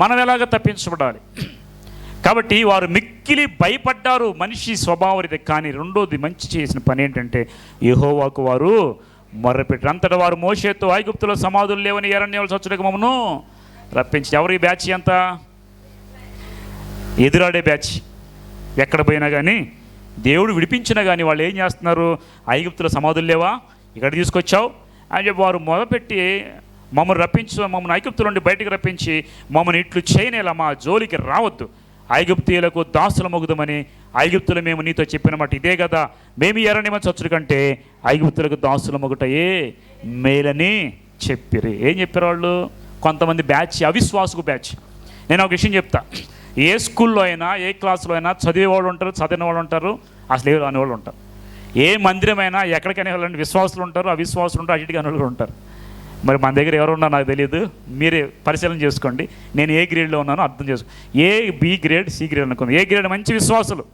మనం ఎలాగ తప్పించబడాలి. కాబట్టి వారు మిక్కిలి భయపడ్డారు, మనిషి స్వభావరీతి. కానీ రెండోది మంచి చేసిన పని ఏంటంటే యెహోవాకు వారు మొర్రపెట్టారు. అంతటా వారు మోషేతో ఐగుప్తులో సమాధులు లేవని ఎరణ్యాలు చచ్చుటకు మమ్మను రప్పించి. ఎవరి బ్యాచ్ అంతా? ఎదురాడే బ్యాచ్. ఎక్కడ పోయినా కానీ దేవుడు విడిపించినా కానీ వాళ్ళు ఏం చేస్తున్నారు? ఐగుప్తులో సమాధులు లేవా, ఇక్కడ తీసుకొచ్చావు అని చెప్పి వారు మొదలుపెట్టి మమ్మల్ని రప్పించు, మమ్మల్ని ఐగుప్తుల నుండి బయటకు రప్పించి మమ్మల్ని ఇట్లు చేయనేలా, మా జోలికి రావద్దు, ఐగుప్తీయులకు దాసుల మొగుదమని ఐగుప్తులు మేము నీతో చెప్పిన మాట ఇదే కదా, మేము ఎర్రనిమ చచ్చుడు కంటే ఐగుప్తులకు దాసుల మొగుటయే మేలని చెప్పిరి. ఏం చెప్పారు వాళ్ళు? కొంతమంది బ్యాచ్ అవిశ్వాసకు బ్యాచ్. నేను ఒక విషయం చెప్తా, ఏ స్కూల్లో అయినా ఏ క్లాసులో అయినా చదివేవాళ్ళు ఉంటారు, చదివిన వాళ్ళు ఉంటారు, అసలు ఏ అనేవాళ్ళు ఉంటారు. ఏ మందిరమైనా ఎక్కడికైనా వెళ్ళండి, విశ్వాసులు ఉంటారు, అవిశ్వాసులు ఉంటారు, అన్నిటికీ అనేవాళ్ళు ఉంటారు. మరి మన దగ్గర ఎవరున్నా నాకు తెలియదు, మీరే పరిశీలన చేసుకోండి. నేను ఏ గ్రేడ్లో ఉన్నానో అర్థం చేసుకో. A B grade, C grade అనుకుంది. ఏ గ్రేడ్ మంచి విశ్వాసులు,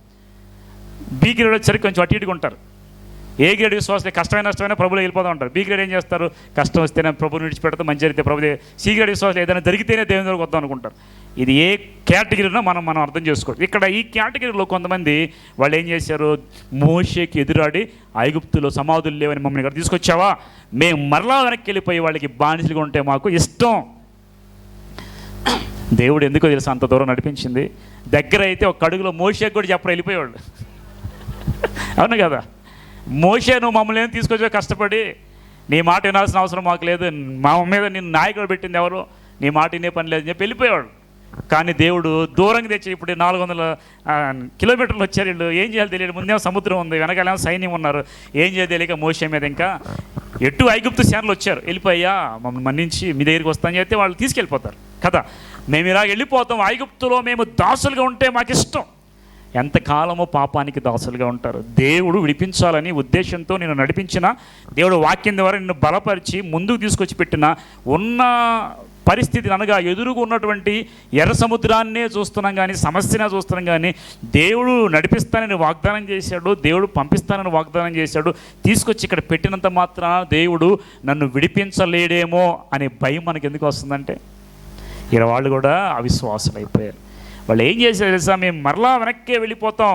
బి గ్రేడ్ వచ్చేసరికి కొంచెం అటు ఇటుగా ఉంటారు. ఏ గ్రేడ్ విశ్వాసులు కష్టమైన నష్టమైనా ప్రభులో వెళ్ళిపోతూ ఉంటారు. బి గ్రేడ్ ఏం చేస్తారు? కష్టం వస్తేనే ప్రభుని విడిచిపెడతాం, మంచి జరిగితే ప్రభుదే. సి గ్రేడ్ విశ్వాసులు ఏదైనా జరిగితేనే దేవుని దగ్గరకు వద్దాం అనుకుంటారు. ఇది ఏ కేటగిరీనో మనం అర్థం చేసుకోవచ్చు. ఇక్కడ ఈ కేటగిరీలో కొంతమంది వాళ్ళు ఏం చేశారు? మోషేకి ఎదురాడి ఐగుప్తులో సమాధులు లేవని మమ్మల్ని ఇక్కడ తీసుకొచ్చావా, మేము మరలా వెనక్కి వెళ్ళిపోయి వాళ్ళకి బానిసలుగా ఉంటే మాకు ఇష్టం. దేవుడు ఎందుకో తెలుసు అంత దూరం నడిపించింది. దగ్గర అయితే ఒక అడుగులో మోషేకి కూడా చెప్పరు, వెళ్ళిపోయేవాళ్ళు. అవును కదా? మోషే నువ్వు మమ్మల్ని ఏం తీసుకొచ్చావు కష్టపడి, నీ మాట వినాల్సిన అవసరం మాకు లేదు, మా మీద నిన్ను నాయకుడు పెట్టింది ఎవరు, నీ మాట వినే పని లేదని చెప్పి వెళ్ళిపోయేవాడు. కానీ దేవుడు దూరంగా తెచ్చి ఇప్పుడు 400 కిలోమీటర్లు వచ్చారు. వీళ్ళు ఏం చేయాలి తెలియదు. ముందేమో సముద్రం ఉంది, వెనకాల సైన్యం ఉన్నారు. ఏం చేయాలి తెలియక మోషే మీద ఇంకా ఎటు ఐగుప్తు సేనలు వచ్చారు. వెళ్ళిపోయా మమ్మల్ని మన్నించి మీ దగ్గరికి వస్తాను చెప్తే వాళ్ళు తీసుకెళ్ళిపోతారు కదా. మేము ఇలా వెళ్ళిపోతాం, ఐగుప్తులో మేము దాసులుగా ఉంటే మాకు ఇష్టం. ఎంతకాలమో పాపానికి దాసులుగా ఉంటారు. దేవుడు విడిపించాలని ఉద్దేశంతో నేను నడిపించిన, దేవుడు వాక్యం ద్వారా నిన్ను బలపరిచి ముందుకు తీసుకొచ్చి పెట్టిన ఉన్న పరిస్థితి అనగా ఎదురుగా ఉన్నటువంటి ఎర్ర సముద్రాన్నే చూస్తున్నాం కానీ, సమస్యనే చూస్తున్నాం కానీ, దేవుడు నడిపిస్తానని వాగ్దానం చేశాడు, దేవుడు పంపిస్తానని వాగ్దానం చేశాడు. తీసుకొచ్చి ఇక్కడ పెట్టినంత మాత్రాన దేవుడు నన్ను విడిపించలేడేమో అనే భయం మనకి ఎందుకు వస్తుందంటే, ఇలా వాళ్ళు కూడా అవిశ్వాసులు అయిపోయారు. వాళ్ళు ఏం చేశారు తెలుసా? మేము మరలా వెనక్కే వెళ్ళిపోతాం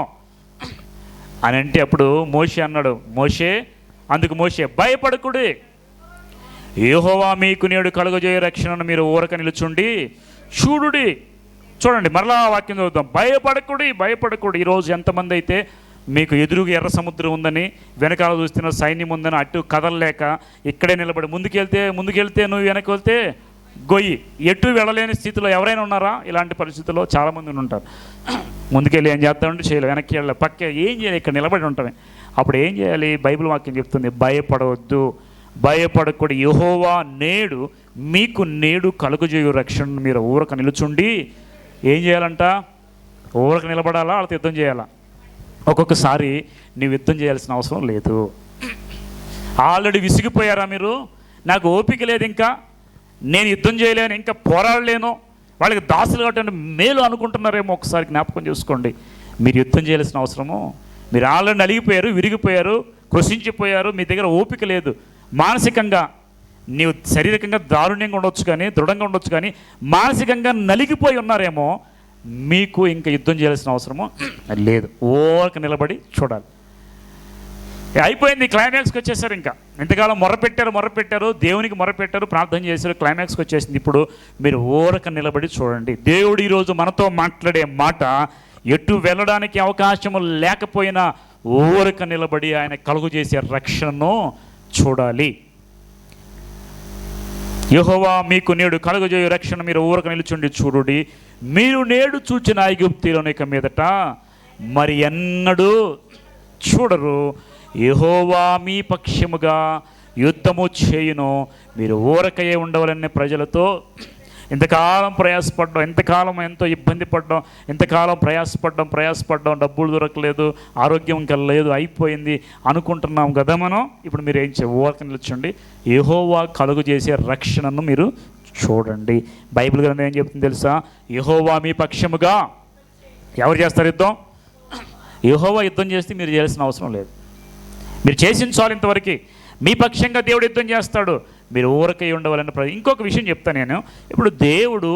అని అంటే అప్పుడు మోషే అన్నాడు, అందుకు మోషే భయపడకుడి, యెహోవా మీకు నేడు కలుగజేయ రక్షణను మీరు ఊరక నిలుచుండి చూడుడి. చూడండి, మరలా వాక్యం చదువుతాం. భయపడకుడి. ఈరోజు ఎంతమంది అయితే మీకు ఎదురుగా ఎర్ర సముద్రం ఉందని, వెనకాల చూస్తున్న సైన్యం ఉందని అటు కదలలేక ఇక్కడే నిలబడి ముందుకెళ్తే నువ్వు వెనక్కి వెళ్తే గొయ్యి, ఎటు వెళ్ళలేని స్థితిలో ఎవరైనా ఉన్నారా? ఇలాంటి పరిస్థితుల్లో చాలామంది ఉంటారు. ముందుకెళ్ళి ఏం చేస్తామంటే చేయలేదు, వెనక్కి వెళ్ళాలి, పక్క ఏం చేయాలి, ఇక్కడ నిలబడి ఉంటామే. అప్పుడు ఏం చేయాలి? బైబిల్ వాక్యం చెప్తుంది, భయపడకూడదు, యెహోవా మీకు నేడు కలుగజేయు రక్షణ మీరు ఊరక నిలుచుండి. ఏం చేయాలంట? ఊరక నిలబడాలా, వాళ్ళతో యుద్ధం చేయాలా? ఒక్కొక్కసారి నువ్వు యుద్ధం చేయాల్సిన అవసరం లేదు. ఆల్రెడీ విసిగిపోయారా మీరు? నాకు ఓపిక లేదు, ఇంకా నేను యుద్ధం చేయలేను, ఇంకా పోరాడలేను, వాళ్ళకి దాసులు కాబట్టి మేలు అనుకుంటున్నారేమో. ఒకసారి జ్ఞాపకం చేసుకోండి, మీరు యుద్ధం చేయాల్సిన అవసరము, మీరు ఆల్రెడీ నలిగిపోయారు, విరిగిపోయారు, కృషించిపోయారు, మీ దగ్గర ఓపిక లేదు. మానసికంగా నీవు శారీరకంగా దారుణ్యంగా ఉండొచ్చు కానీ, దృఢంగా ఉండొచ్చు కానీ, మానసికంగా నలిగిపోయి ఉన్నారేమో. మీకు ఇంకా యుద్ధం చేయాల్సిన అవసరము లేదు, ఓరక నిలబడి చూడాలి. అయిపోయింది, క్లైమాక్స్కి వచ్చేసారు. ఇంకా ఇంతకాలం మొర్రపెట్టారు, దేవునికి మొర్రపెట్టారు, ప్రార్థన చేశారు, క్లైమాక్స్కి వచ్చేసింది. ఇప్పుడు మీరు ఊరక నిలబడి చూడండి. దేవుడు ఈరోజు మనతో మాట్లాడే మాట, ఎటు వెళ్ళడానికి అవకాశము లేకపోయినా ఊరక నిలబడి ఆయన కలుగు చేసే రక్షణను చూడాలి. యెహోవా మీకు నేడు కలుగజేయు రక్షణ మీరు ఊరక నిలుచుండి చూడుడి. మీరు నేడు చూచిన ఐగుప్తీయులను ఇక మీదట మరి ఎన్నడూ చూడరు. యెహోవా మీ పక్షముగా యుద్ధము చేయును, మీరు ఊరకయే ఉండవాలనే ప్రజలతో ఇంతకాలం ప్రయాసపడ్డాం, ఎంతకాలం ఎంతో ఇబ్బంది పడ్డాం, ఎంతకాలం ప్రయాసపడ్డాం, డబ్బులు దొరకలేదు, ఆరోగ్యం ఇంకా లేదు, అయిపోయింది అనుకుంటున్నాం కదా మనం. ఇప్పుడు మీరు ఏం ఊరక నిల్చోండి, యెహోవా కలుగు చేసే రక్షణను మీరు చూడండి. బైబిల్ గ్రంథం ఏం చెప్తుంది తెలుసా? యెహోవా మీ పక్షముగా. ఎవరు చేస్తారు యుద్ధం? యెహోవా యుద్ధం చేస్తే మీరు చేయాల్సిన అవసరం లేదు, మీరు చేసిన చాలు ఇంతవరకు. మీ పక్షంగా దేవుడు యుద్ధం చేస్తాడు, మీరు ఊరకై ఉండవాలని ఇంకొక విషయం చెప్తాను నేను. ఇప్పుడు దేవుడు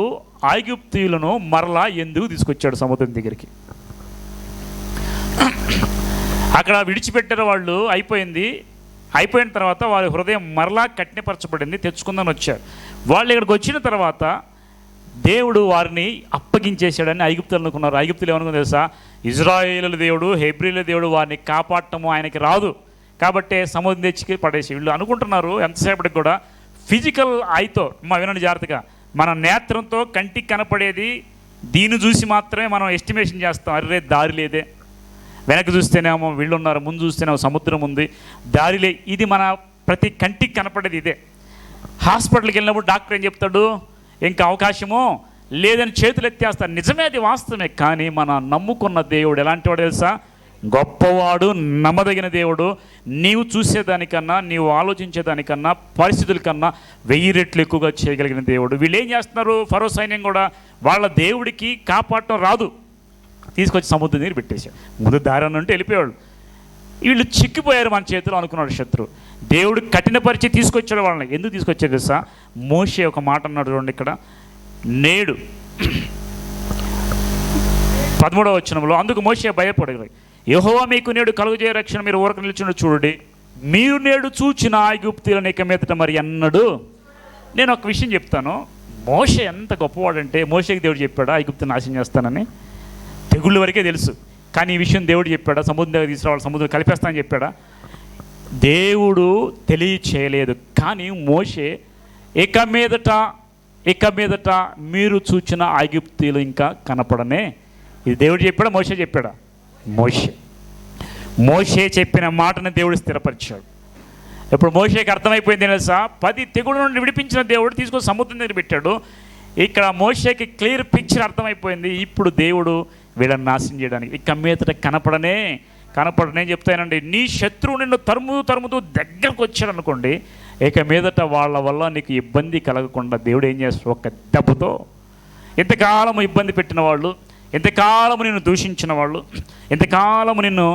ఐగుప్తీయులను మరలా ఎందుకు తీసుకొచ్చాడు సముద్రం దగ్గరికి? అక్కడ విడిచిపెట్టారు వాళ్ళు, అయిపోయిన తర్వాత వారి హృదయం మరలా కఠినపరచబడింది, తెచ్చుకుందని వచ్చారు. వాళ్ళు ఇక్కడికి వచ్చిన తర్వాత దేవుడు వారిని అప్పగించేశాడని ఐగుప్తులు అనుకున్నారు. ఐగుప్తులు ఏమనుకున్నారు తెలుసా? ఇజ్రాయేలు దేవుడు, హెబ్రీల దేవుడు వారిని కాపాడటము ఆయనకి రాదు, కాబట్టి సముద్రం తెచ్చి పడేసి వీళ్ళు అనుకుంటున్నారు. ఎంతసేపటికి కూడా ఫిజికల్ ఐతో వినండి జాగ్రత్తగా, మన నేత్రంతో కంటికి కనపడేది దీన్ని చూసి మాత్రమే మనం ఎస్టిమేషన్ చేస్తాం. అరే దారి లేదే, వెనక్కి చూస్తేనేమో వీళ్ళు ఉన్నారు, ముందు చూస్తేనేమో సముద్రం ఉంది, దారిలే. ఇది మన ప్రతి కంటికి కనపడేది ఇదే. హాస్పిటల్కి వెళ్ళినప్పుడు డాక్టర్ ఏం చెప్తాడు? ఇంకా అవకాశమో లేదని చేతులు ఎత్తేస్తారు. నిజమే, అది వాస్తవమే. కానీ మన నమ్ముకున్న దేవుడు ఎలాంటి వాడు తెలుసా? గొప్పవాడు, నమ్మదగిన దేవుడు. నీవు చూసేదానికన్నా, నీవు ఆలోచించేదానికన్నా, పరిస్థితుల కన్నా 1000 రెట్లు ఎక్కువగా చేయగలిగిన దేవుడు. వీళ్ళు ఏం చేస్తున్నారు? ఫరో సైన్యం కూడా వాళ్ళ దేవుడికి కాపాడటం రాదు, తీసుకొచ్చి సముద్రం దగ్గర పెట్టేశాడు. ముందు దారి అంటే వెళ్ళిపోయాడు. వీళ్ళు చిక్కిపోయారు మన చేతిలో అనుకున్నాడు శత్రువు. దేవుడు కఠినపరిచి తీసుకొచ్చాడు వాళ్ళని. ఎందుకు తీసుకొచ్చాడు తెలుసా? మోషే ఒక మాట అన్నాడు చూడండి ఇక్కడ, నేడు 13వ వచనంలో, అందుకు మోషే భయపడగలి, యెహోవా మీకు నేడు కలుగజేయ రక్షణ, మీరు ఊరక నిల్చున్న చూడండి, మీరు నేడు చూచిన ఐగుప్తీయులను ఇక మీదట మరి అన్నాడు. నేను ఒక విషయం చెప్తాను. మోషే ఎంత గొప్పవాడంటే, మోషేకి దేవుడు చెప్పాడా ఐగుప్తుని నాశనం చేస్తానని? తెగుళ్ళ వరకే తెలుసు, కానీ ఈ విషయం దేవుడు చెప్పాడా? సముద్రం దగ్గర తీసుకురావాలి, సముద్రం కలిపేస్తానని చెప్పాడా? దేవుడు తెలియచేయలేదు. కానీ మోషే ఇక మీదట మీరు చూచిన ఐగుప్తీయులు ఇంకా కనపడనే, ఇది దేవుడు చెప్పాడా మోషే చెప్పాడా? మోషే చెప్పిన మాటను దేవుడు స్థిరపరిచాడు. ఇప్పుడు మోషేకి అర్థమైపోయింది తెలుసా? 10 తెగుళ్ళ నుండి విడిపించిన దేవుడు తీసుకొని సముద్రం దగ్గర పెట్టాడు. ఇక్కడ మోషేకి క్లియర్ పిక్చర్ అర్థమైపోయింది. ఇప్పుడు దేవుడు వీళ్ళని నాశనం చేయడానికి ఇక మీదట కనపడనే చెప్తానండి. నీ శత్రువు నిన్ను తరుముతూ దగ్గరకు వచ్చాడు అనుకోండి, ఇక మీదట వాళ్ళ వల్ల నీకు ఇబ్బంది కలగకుండా దేవుడు ఏం చేస్తాడు? ఒక దెబ్బతో ఎంతకాలము ఇబ్బంది పెట్టిన వాళ్ళు, ఎంతకాలము నిన్ను దూషించిన వాళ్ళు, ఎంతకాలము నిన్ను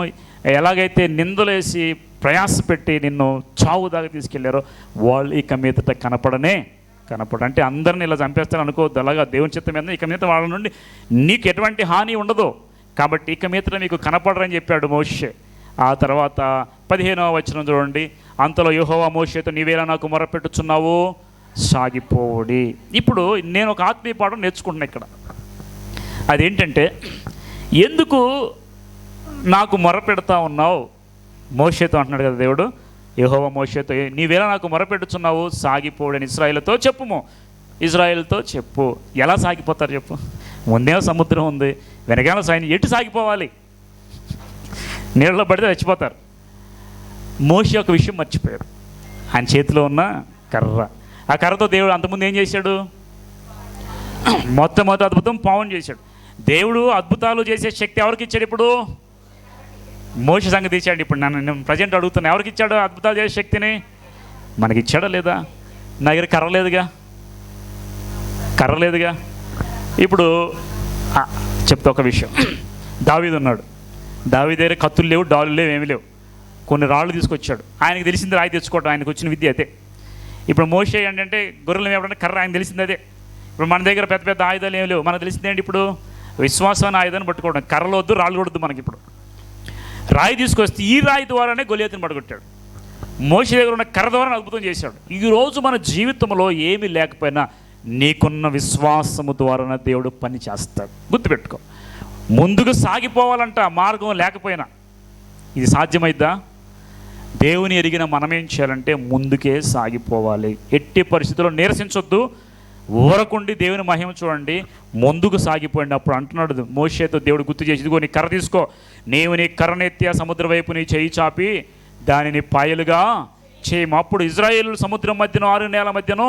ఎలాగైతే నిందలేసి ప్రయాసపెట్టి నిన్ను చావు దాకా తీసుకెళ్లారో వాళ్ళు ఇక మీదట అంటే అందరిని ఇలా చంపేస్తాను అనుకోవద్దు. అలాగా దేవుని చిత్తం మీద ఇక మీద వాళ్ళ నుండి నీకు ఎటువంటి హాని ఉండదు, కాబట్టి ఇక మీదట మీకు కనపడరని చెప్పాడు మోషే. ఆ తర్వాత 15వ వచనం చూడండి, అంతలో యెహోవా మోషేతో, నీవేలా నాకు మొరపెట్టుచున్నావు, సాగిపోడి. ఇప్పుడు నేను ఒక ఆత్మీయ పాఠం నేర్చుకుంటున్నా ఇక్కడ. అదేంటంటే, ఎందుకు నాకు మొరపెడతా ఉన్నావు? మోషేతో అంటున్నాడు కదా దేవుడు, యెహోవా మోషేతో, నీవేలా నాకు మొరపెట్టుచున్నావు, సాగిపోడని ఇజ్రాయేల్తో చెప్పు. ఎలా సాగిపోతారు చెప్పు? ముందేమో సముద్రం ఉంది, వెనకాల సైన్యం, ఎటు సాగిపోవాలి? నీళ్ళలో పడితే చచ్చిపోతారు. మోషే ఒక విషయం మర్చిపోయారు, ఆయన చేతిలో ఉన్న కర్ర. ఆ కర్రతో దేవుడు అంతకుముందు ఏం చేశాడు? మొట్టమొదటి అద్భుతం పావును చేశాడు. దేవుడు అద్భుతాలు చేసే శక్తి ఎవరికి ఇచ్చాడు? ఇప్పుడు మోషే సంగతి ఇచ్చాడు. ఇప్పుడు నేను ప్రజెంట్ అడుగుతున్నా, ఎవరికి ఇచ్చాడు అద్భుతాలు చేసే శక్తిని? మనకి ఇచ్చాడా లేదా? నా దగ్గర కర్ర లేదుగా. ఇప్పుడు చెప్తా ఒక విషయం. దావీదు ఉన్నాడు, దావీదు దగ్గర కత్తులు లేవు, డాలు లేవు, ఏమీ లేవు. కొన్ని రాళ్ళు తీసుకొచ్చాడు. ఆయనకు తెలిసింది రాయి తెచ్చుకోవడం, ఆయనకు వచ్చిన విద్య అదే. ఇప్పుడు మోషే ఏంటంటే గొర్రెలు మేపడంటే కర్ర, ఆయన తెలిసింది అదే. ఇప్పుడు మన దగ్గర పెద్ద పెద్ద ఆయుధాలు ఏమి లేవు, మనకు తెలిసింది ఏంటి? ఇప్పుడు విశ్వాసాన్ని ఆయుధాన్ని పట్టుకోవడం. కర్రలు వద్దు, రాళ్ళు కొడద్దు మనకి. ఇప్పుడు రాయి తీసుకొస్తే ఈ రాయి ద్వారానే గొలియాతుని పడగొట్టాడు. మోషే దగ్గర ఉన్న కర్ర ద్వారా అద్భుతం చేశాడు. ఈరోజు మన జీవితంలో ఏమీ లేకపోయినా నీకున్న విశ్వాసము ద్వారా దేవుడు పని చేస్తాడు. గుర్తుపెట్టుకో. ముందుకు సాగిపోవాలంట, మార్గం లేకపోయినా. ఇది సాధ్యమైద్దా? దేవుని ఎరిగిన మనమేం చేయాలంటే ముందుకే సాగిపోవాలి. ఎట్టి పరిస్థితుల్లో నీరసించొద్దు, ఊరకుండి దేవుని మహిమ చూడండి, ముందుకు సాగిపోయింది. అప్పుడు అంటున్నాడు మోషేతో దేవుడు గుర్తు చేసి, ఇదిగో నీ కర్ర తీసుకో, నీవు నీ కర్రనెత్తి ఆ సముద్ర వైపు నీ చేయి చాపి దానిని పాయలుగా చేయము. అప్పుడు ఇజ్రాయేలు సముద్రం మధ్యను 6 నేల మధ్యను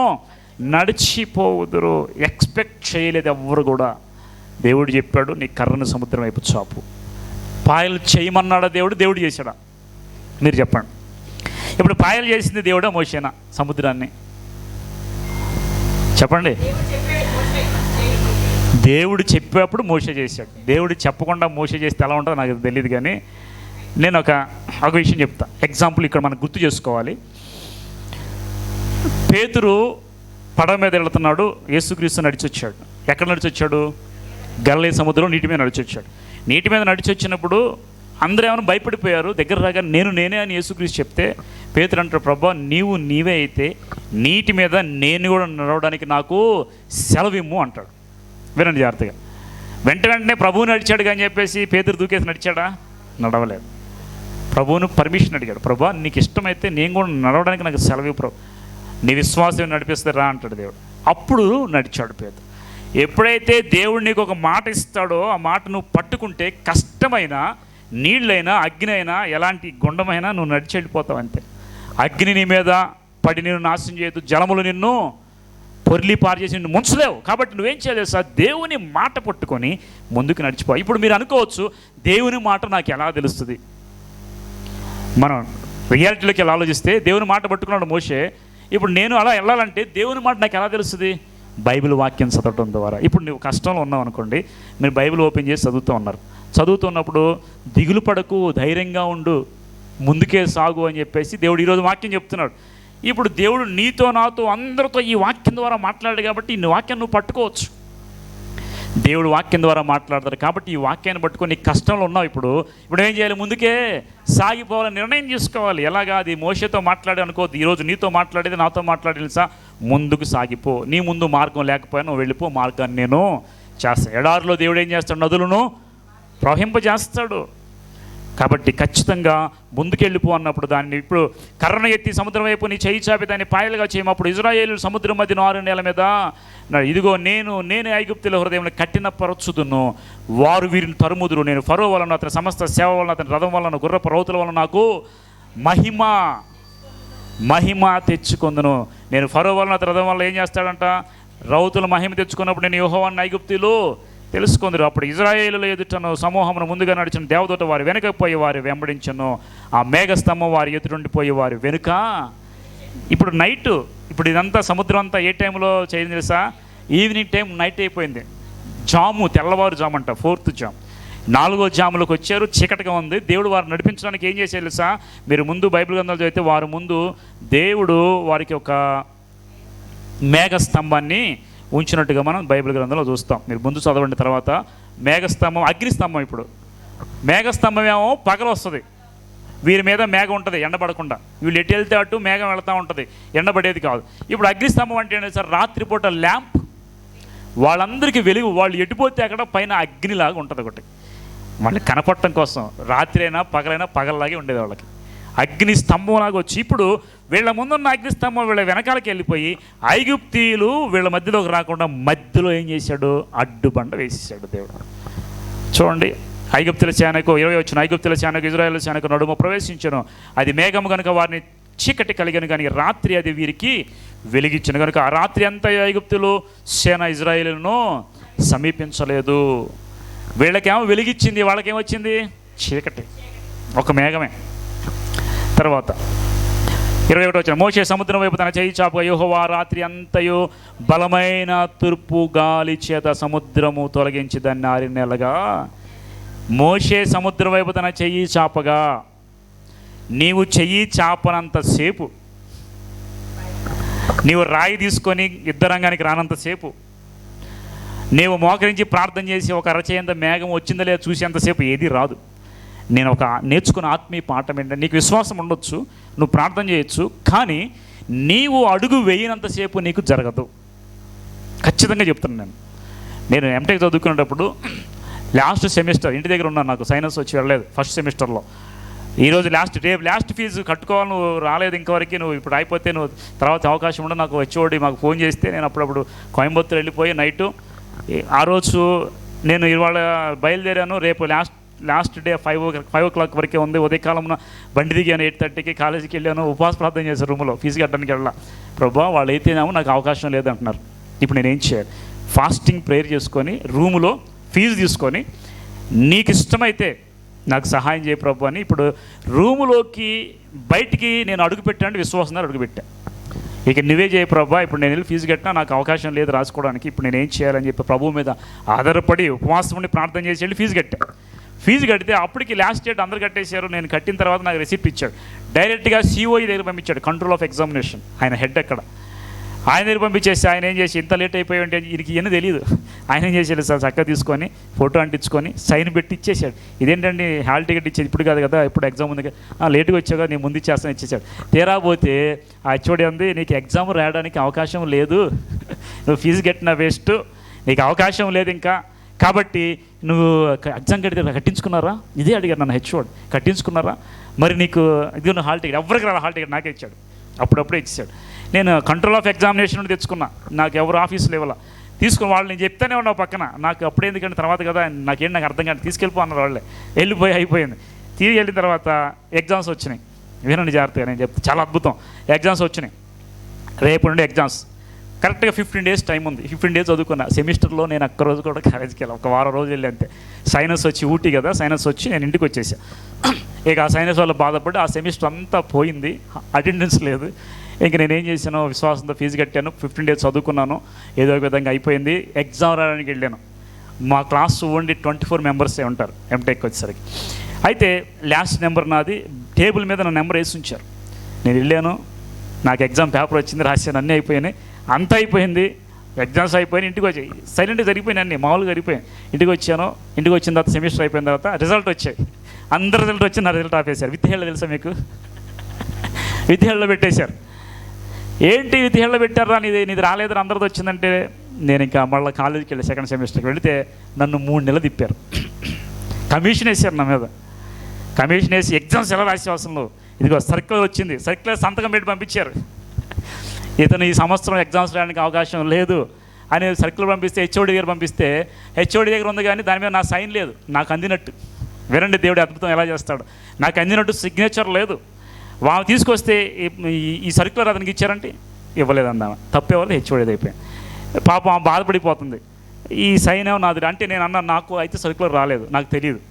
నడిచిపోవుదురు. ఎక్స్పెక్ట్ చేయలేదు ఎవ్వరు కూడా. దేవుడు చెప్పాడు, నీ కర్రను సముద్రం వైపు చాపు. పాయలు చేయమన్నాడా దేవుడు? దేవుడు చేశాడా? మీరు చెప్పండి. ఇప్పుడు పాయలు చేసింది దేవుడా మోషేనా సముద్రాన్ని? చెప్పండి. దేవుడు చెప్పేప్పుడు మోషే చేశాడు. దేవుడు చెప్పకుండా మోషే చేస్తే ఎలా ఉంటుందో నాకు తెలియదు. కానీ నేను ఒక విషయం చెప్తా. ఎగ్జాంపుల్ ఇక్కడ మనం గుర్తు చేసుకోవాలి. పేతురు పడవ మీద వెళ్తున్నాడు, యేసుక్రీస్తు నడిచి వచ్చాడు. ఎక్కడ నడిచి వచ్చాడు? గలిలయ సముద్రం నీటి మీద నడిచి వచ్చాడు. నీటి మీద నడిచి వచ్చినప్పుడు అందరూ ఏమైనా భయపడిపోయారు. దగ్గర రాగా నేనే అని యేసుక్రీస్తు చెప్తే పేతురు అంటాడు, ప్రభా నీవే అయితే నీటి మీద నేను కూడా నడవడానికి నాకు సెలవిమ్ము అంటాడు. వినండి జాగ్రత్తగా. వెంటనే ప్రభువు నడిచాడు కానీ చెప్పేసి పేతురు దూకేసి నడిచాడా? నడవలేదు. ప్రభువును పర్మిషన్ అడిగాడు, ప్రభా నీకు ఇష్టమైతే నేను కూడా నడవడానికి నాకు సెలవు ప్రభు, నీ విశ్వాసం నడిపిస్తే రా అంటాడు దేవుడు. అప్పుడు నడిచాడు పేతురు. ఎప్పుడైతే దేవుడు నీకు ఒక మాట ఇస్తాడో ఆ మాట నువ్వు పట్టుకుంటే కష్టమైనా, నీళ్ళైనా, అగ్ని అయినా, ఎలాంటి గుండమైనా నువ్వు నడిచి వెళ్ళిపోతావు అంతే. అగ్ని నీ మీద పడి నిన్ను నాశనం చేయదు, జలములు నిన్ను పొర్లి పారు చేసి నిన్ను ముంచలేవు. కాబట్టి నువ్వేం చేయాలి సార్? దేవుని మాట పట్టుకొని ముందుకు నడిచిపో. ఇప్పుడు మీరు అనుకోవచ్చు, దేవుని మాట నాకు ఎలా తెలుస్తుంది? మనం రియాలిటీలోకి ఎలా ఆలోచిస్తే దేవుని మాట పట్టుకున్నాడు మోషే. ఇప్పుడు నేను అలా వెళ్ళాలంటే దేవుని మాట నాకు ఎలా తెలుస్తుంది? బైబిల్ వాక్యం చదవటం ద్వారా. ఇప్పుడు నువ్వు కష్టంలో ఉన్నావు అనుకోండి, మీరు బైబిల్ ఓపెన్ చేసి చదువుతూ ఉన్నారు. చదువుతున్నప్పుడు దిగులు పడకు, ధైర్యంగా ఉండు, ముందుకే సాగు అని చెప్పేసి దేవుడు ఈరోజు వాక్యం చెప్తున్నాడు. ఇప్పుడు దేవుడు నీతో, నాతో, అందరితో ఈ వాక్యం ద్వారా మాట్లాడాడు కాబట్టి ఈ వాక్యం నువ్వు పట్టుకోవచ్చు. దేవుడు వాక్యం ద్వారా మాట్లాడతారు కాబట్టి ఈ వాక్యాన్ని పట్టుకొని నీ కష్టంలో ఉన్నావు. ఇప్పుడు ఏం చేయాలి? ముందుకే సాగిపోవాలని నిర్ణయం చేసుకోవాలి. ఎలాగా? అది మోషేతో మాట్లాడి అనుకోవద్దు, ఈరోజు నీతో మాట్లాడేది నాతో మాట్లాడేది సార్. ముందుకు సాగిపో, నీ ముందు మార్గం లేకపోయినా నువ్వు వెళ్ళిపో, మార్గాన్ని నేను చేస్తాను. ఎడారిలో దేవుడు ఏం చేస్తాడు? నదులను ప్రవహింపజేస్తాడు. కాబట్టి ఖచ్చితంగా ముందుకెళ్ళిపో అన్నప్పుడు దాన్ని, ఇప్పుడు కర్రను ఎత్తి సముద్రం వైపు నీ చేయి చాపి దాన్ని పాయలుగా చేయమప్పుడు ఇజ్రాయేలు సముద్రం మధ్య 6 నెలల మీద ఇదిగో నేనే ఐగుప్తుల హృదయంలో కట్టినపరచుదును, వారు వీరిని తరుముదురు. నేను ఫరో వలన, అతని సమస్త సేవ వలన, అతని రథం వలన, గుర్రపు రౌతుల వలన నాకు మహిమ తెచ్చుకుందును. నేను ఫరో వలన, అతని రథం వల్ల ఏం చేస్తాడంట? రౌతుల మహిమ తెచ్చుకున్నప్పుడు నేను యెహోవాను ఐగుప్తులు తెలుసుకుందరు. అప్పుడు ఇజ్రాయేలుల ఎదుటను సమూహమును ముందుగా నడిచిన దేవదూత వారి వెనుకపోయి వారు వెంబడించను, ఆ మేఘస్తంభం వారి ఎదురుండిపోయి వారు వెనుక. ఇప్పుడు నైట్, ఇప్పుడు ఇదంతా సముద్రం అంతా ఏ టైంలో చేయండి తెలుసా? ఈవినింగ్ టైం, నైట్ అయిపోయింది. జాము, తెల్లవారు జాము అంట, 4th జామ్, 4వ జాములకు వచ్చారు. చీకటిగా ఉంది. దేవుడు వారు నడిపించడానికి ఏం చేసేది తెలుసా? మీరు ముందు బైబిల్ గ్రంథాలు చదివితే వారు ముందు దేవుడు వారికి ఒక మేఘస్తంభాన్ని ఉంచినట్టుగా మనం బైబిల్ గ్రంథంలో చూస్తాం. మీరు ముందు చదవండి. తర్వాత మేఘస్తంభం, అగ్నిస్తంభం. ఇప్పుడు మేఘస్తంభం ఏమో పగలు వస్తుంది, వీరి మీద మేఘం ఉంటుంది ఎండబడకుండా. వీళ్ళు ఎటు వెళ్తే అటు మేఘం వెళ్తూ ఉంటుంది, ఎండబడేది కాదు. ఇప్పుడు అగ్నిస్తంభం అంటే ఏంటి సార్? రాత్రిపూట ల్యాంప్, వాళ్ళందరికీ వెలుగు, వాళ్ళు ఎటుపోతే అక్కడ పైన అగ్నిలాగా ఉంటుంది ఒకటి, వాళ్ళకి కనపడటం కోసం. రాత్రి అయినా పగలైనా పగలలాగే ఉండేది వాళ్ళకి. అగ్ని స్తంభంలాగా వచ్చి ఇప్పుడు వీళ్ళ ముందున్న అగ్నిస్తంభం వీళ్ళ వెనకాలకి వెళ్ళిపోయి ఐగుప్తీయులు వీళ్ళ మధ్యలోకి రాకుండా మధ్యలో ఏం చేశాడు? అడ్డుబండ వేసేసాడు దేవుడు. చూడండి, ఐగుప్తుల సేనకు 20 వచ్చిన ఐగుప్తుల సేనకు ఇజ్రాయేల్ సేనకు నడుమ ప్రవేశించను, అది మేఘము కనుక వారిని చీకటి కలిగను, కానీ రాత్రి అది వీరికి వెలిగించను కనుక ఆ రాత్రి అంతా ఐగుప్తులు సేన ఇజ్రాయేలును సమీపించలేదు. వీళ్ళకేమో వెలిగించింది, వాళ్ళకేమొచ్చింది? చీకటి, ఒక మేఘమే. తర్వాత 21 వచ్చిన మోషే సముద్రం వైపు తన చేయి చాపగా యెహోవా రాత్రి అంతయు బలమైన తూర్పు గాలి చేత సముద్రము తొలగించి దాన్ని 6 నెలలుగా. మోషే సముద్రం వైపు తన చెయ్యి చాపగా, నీవు చెయ్యి చాపనంతసేపు, నీవు రాయి తీసుకొని యుద్ధరంగానికి రానంతసేపు, నీవు మోకరించి ప్రార్థన చేసి ఒక అరచేయంత మేఘం వచ్చిందా లేదా చూసేంతసేపు ఏది రాదు. నేను ఒక నేర్చుకున్న ఆత్మీయ పాఠం ఏంటంటే, నీకు విశ్వాసం ఉండొచ్చు, నువ్వు ప్రార్థన చేయొచ్చు, కానీ నీవు అడుగు వేయనంతసేపు నీకు జరగదు. ఖచ్చితంగా చెప్తున్నాను. నేను ఎంటెక్ చదువుకునేటప్పుడు లాస్ట్ సెమిస్టర్ ఇంటి దగ్గర ఉన్నాను, నాకు సైనస్ వచ్చి వెళ్ళలేదు ఫస్ట్ సెమిస్టర్లో. ఈరోజు లాస్ట్ ఫీజు కట్టుకోవాలి, నువ్వు రాలేదు ఇంతవరకు, నువ్వు ఇప్పుడు అయిపోతే నువ్వు తర్వాత అవకాశం ఉండదు. నాకు హెచ్ఓడి మాకు ఫోన్ చేస్తే నేను అప్పుడప్పుడు కోయంబత్తూరు వెళ్ళిపోయి నైటు, ఆ రోజు నేను ఇవాళ బయలుదేరాను, రేపు లాస్ట్ డే 5 o'clock వరకే ఉంది. ఉదయకాలంలో బండి దిగాను, 8:30కి కాలేజీకి వెళ్ళాను, ఉపవాస ప్రార్థన చేశాను రూమ్లో, ఫీజు కట్టడానికి వెళ్ళా. ప్రభా వాళ్ళు అయితేనేమో నాకు అవకాశం లేదంటున్నారు, ఇప్పుడు నేనేం చేయాలి? ఫాస్టింగ్ ప్రేయర్ చేసుకొని రూములో ఫీజు తీసుకొని, నీకు ఇష్టమైతే నాకు సహాయం చేయ ప్రభు అని ఇప్పుడు రూములోకి బయటికి నేను అడుగుపెట్టాను, విశ్వాసంగా అడుగుపెట్టాను. ఇక నువ్వే చేయ ప్రభా, ఇప్పుడు నేను వెళ్ళి ఫీజు కట్టినా నాకు అవకాశం లేదు రాసుకోవడానికి, ఇప్పుడు నేనేం చేయాలని చెప్పి ప్రభు మీద ఆధారపడి ఉపవాసం ఉండి ప్రార్థన చేసి వెళ్ళి ఫీజు కట్టాను. ఫీజు కడితే అప్పటికి లాస్ట్ డేట్ అందరు కట్టేశారు. నేను కట్టిన తర్వాత నాకు రిసిప్ట్ ఇచ్చాడు. డైరెక్ట్గా సిఓఈ దగ్గర పంపించాడు, కంట్రోల్ ఆఫ్ ఎగ్జామినేషన్, ఆయన హెడ్ అక్కడ. ఆయన దగ్గర పంపించేసి ఆయన ఏం చేసి ఇంత లేట్ అయిపోయి ఉంటే ఈయనకి ఇవన్నీ తెలియదు. ఆయన ఏం చేశాడు సార్, చక్కగా తీసుకొని ఫోటో అంటించుకొని సైన్ పెట్టి ఇచ్చేసాడు. ఇదేంటండి హాల్ టికెట్ ఇచ్చేది ఇప్పుడు కాదు కదా, ఇప్పుడు ఎగ్జామ్ ఉంది కదా, లేటుగా వచ్చాగా నేను ముందు ఇచ్చేస్తాను ఇచ్చేసాడు. తీరా పోతే ఆ హెచ్ఓడి ఉంది, నీకు ఎగ్జామ్ రాయడానికి అవకాశం లేదు, నువ్వు ఫీజు కట్టిన వేస్ట్, నీకు అవకాశం లేదు ఇంకా, కాబట్టి నువ్వు ఎగ్జామ్ కట్టించుకున్నారా, ఇదే అడిగారు నన్ను హెచ్ఓడి, కట్టించుకున్నారా, మరి నీకు ఇది నువ్వు హాల్ టికెట్, ఎవరికి రా హాల్ టికెట్ నాకే ఇచ్చాడు, అప్పుడప్పుడే ఇచ్చాడు. నేను కంట్రోల్ ఆఫ్ ఎగ్జామినేషన్ తెచ్చుకున్నా, నాకు ఎవరు ఆఫీసులో ఇవ్వాల, తీసుకుని వాళ్ళు నేను చెప్తానే ఉన్నావు పక్కన, నాకు అప్పుడు ఎందుకంటే తర్వాత కదా నాకేంటి నాకు అర్థం కాదు, తీసుకెళ్ళిపో అన్నారు వాళ్ళే, వెళ్ళిపోయి అయిపోయింది. తిరిగి వెళ్ళిన తర్వాత ఎగ్జామ్స్ వచ్చినాయి, వినండి జాగ్రత్తగా నేను చెప్తాను, చాలా అద్భుతం. ఎగ్జామ్స్ వచ్చినాయి, రేపు నుండి ఎగ్జామ్స్, కరెక్ట్గా 15 days టైం ఉంది. 15 days చదువుకున్నా. సెమిస్టర్లో నేను ఒక్క రోజు కూడా కాలేజీకి వెళ్ళాను, ఒక వారం రోజులు వెళ్ళి అంతే. సైనస్ వచ్చి ఊటీ కదా, సైనస్ వచ్చి నేను ఇంటికి వచ్చేసా. ఇక ఆ సైనస్ వల్ల బాధపడి ఆ సెమిస్టర్ అంతా పోయింది, అటెండెన్స్ లేదు. ఇంక నేనేం చేశాను, విశ్వాసంతో ఫీజు కట్టాను, 15 days చదువుకున్నాను, ఏదో ఒక విధంగా అయిపోయింది. ఎగ్జామ్ రాయడానికి వెళ్ళాను. మా క్లాస్ ఓన్లీ 24 members ఉంటారు ఎంటెక్ వచ్చేసరికి. అయితే లాస్ట్ నెంబర్ నాది, టేబుల్ మీద నా నెంబర్ వేసి ఉంచారు. నేను వెళ్ళాను, నాకు ఎగ్జామ్ పేపర్ వచ్చింది, రాశాను, అన్నీ అయిపోయినాయి, అంతా అయిపోయింది, ఎగ్జామ్స్ అయిపోయినాయి, ఇంటికి వచ్చాయి, సైలెంట్గా జరిగిపోయినాయి, అన్నీ మామూలుగా జరిగిపోయాయి. ఇంటికి వచ్చాను, ఇంటికి వచ్చిన తర్వాత సెమిస్టర్ అయిపోయిన తర్వాత రిజల్ట్ వచ్చాయి. అందరి రిజల్ట్ వచ్చి నా రిజల్ట్ ఆపేశారు. విత్హేళ్ళ తెలుసా మీకు, విత్హేళ్ళలో పెట్టేశారు. ఏంటి విత్హేళ్ళలో పెట్టారా, నీది రాలేదని అందరిది వచ్చిందంటే, నేను ఇంకా మళ్ళీ కాలేజీకి వెళ్ళి సెకండ్ సెమిస్టర్కి వెళితే నన్ను 3 నెలలు తిప్పారు. కమిషన్ వేసారు నా మీద, కమిషన్ వేసి ఎగ్జామ్స్ ఎలా రాసే అవసరంలో, ఇదిగో సర్క్యులర్ వచ్చింది, సర్క్యులర్ సంతకం పెట్టి పంపించారు, ఇతను ఈ సంవత్సరం ఎగ్జామ్స్ రాయడానికి అవకాశం లేదు అని సర్క్యులర్ పంపిస్తే, హెచ్ఓడి దగ్గర పంపిస్తే, హెచ్ఓడి దగ్గర ఉంది కానీ దాని మీద నా సైన్ లేదు, నాకు అందినట్టు. వినండి దేవుడి అద్భుతం ఎలా చేస్తాడు, నాకు అందినట్టు సిగ్నేచర్ లేదు. వాళ్ళు తీసుకొస్తే ఈ సర్క్యులర్ అతనికి ఇచ్చారంటే ఇవ్వలేదన్నా, తప్పేవాళ్ళు హెచ్ఓడి అయిపోయాయి. పాపం బాధపడిపోతుంది, ఈ సైన్ ఏమో నాది అంటే నేను అన్నా, నాకు అయితే సర్క్యులర్ రాలేదు, నాకు తెలియదు.